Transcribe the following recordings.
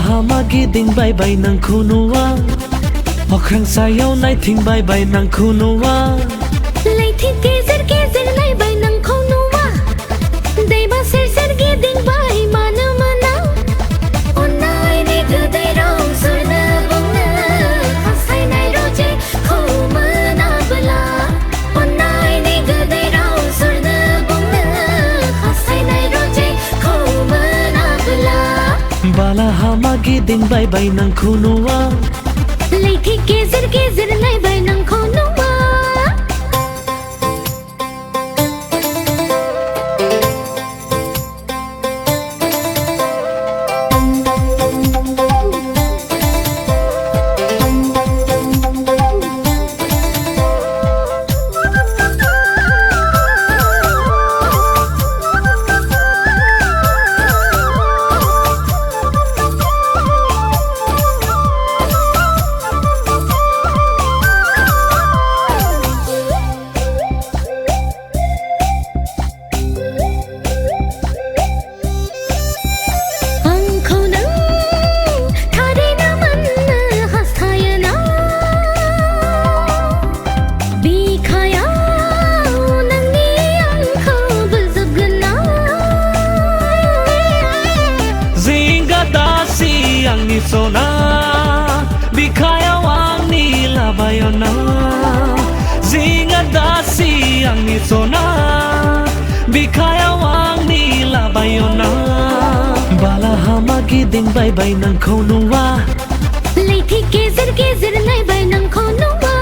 hama giding bye bye nang kunuwa Okrang sayaw naiting bye bye nang kunuwa Laithi gezer gezer lai bai nang khonuwa Deiba ser ser giding bai mana mana Onai ne gudai rong surna bongna Khasai nai roje khomana bala Onai ne gudai rong surna bongna Khasai nai roje khomana bala Bala hama giding bye bye nang kunuwa Laithi gezer gezer lai bai nang khonuwa Angni sona bikaya wangni labayona zinga dasi angni sona bikaya wangni labayona bala hama giding bye bye nang khonuwa Laithi gezer gezer lai bai nang khonuwa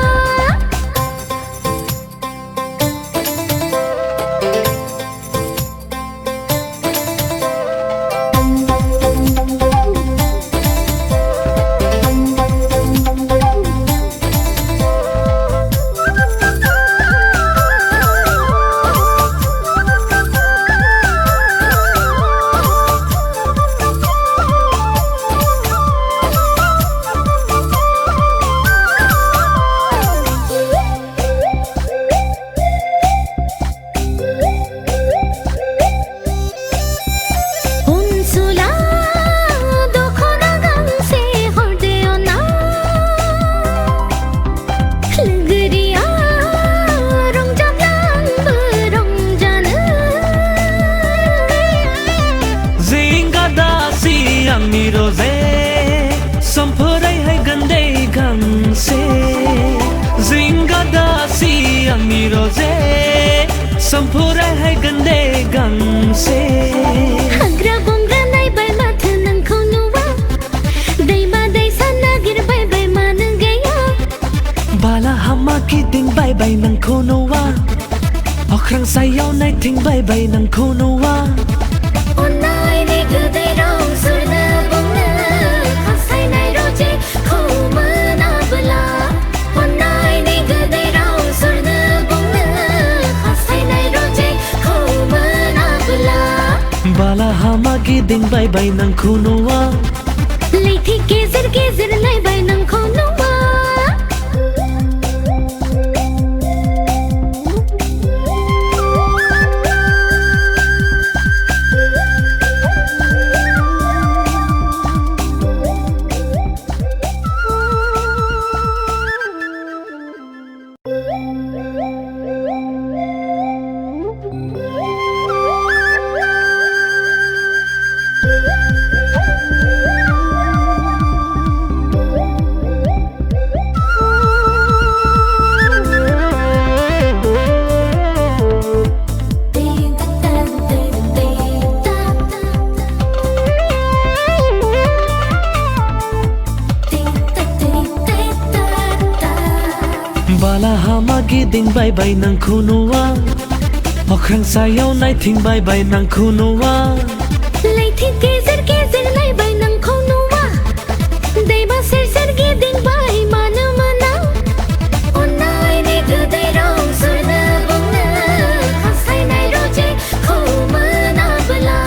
Angni roze sampurai hai gande gangse zinga dasi angni roze sampurai hai gande gangse Hagra bongra nai bai math nang khonuwa dai ma dai sanagir bai bai man gaya Bala hama giding bye bye nang khonuwa Okrang sayaw naiting bye bye nang khonuwa Onai ne gudai rong surna bongna Khasai nai roje khomana bala Onai ne gudai rong surna bongna Khasai nai roje khomana bala Bala hama giding bye bye nang khonuwa Laithi gezer gezer lai bai nang khonuwa Bala hama giding bye bye nang kunuwa Okrang sayaw naiting bye bye nang kunuwa Laithi gezer gezer lai bai nang khonuwa Deiba ser ser giding bai mana mana Onai ne gudai rong surna bongna Khasai nai roje khomana bala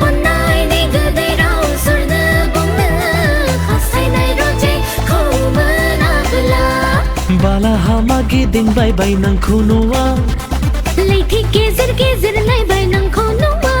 Onai ne gudai rong surna bongna Khasai nai roje khomana bala Bala hama giding bye bye nang kunuwa Laithi gezer gezer lai bai nang khonuwa